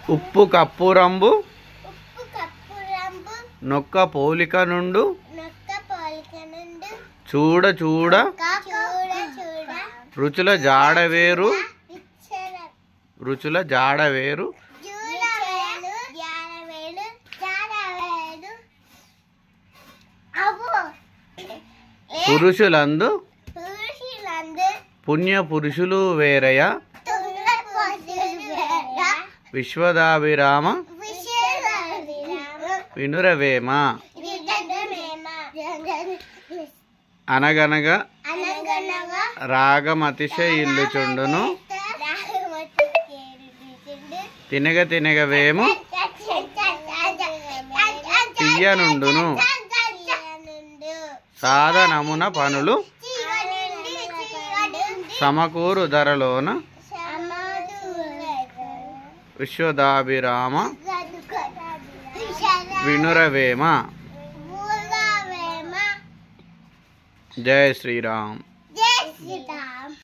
ఉప్పు కప్పురంబు నొక్క పోలిక నుండు చూడ చూడ రుచుల జాడవేరు పురుషులందు పుణ్య పురుషులు వేరయ విశ్వదాభిరామ వినురవేమ అనగనగా రాగమతిశయిల్లుచుండును తినగ తినగవేము తీయనుండును సాధనమున పనులు సమకూరు ధరలోన విశ్వదాభిరామ వినురవేమ. జై శ్రీరామ్.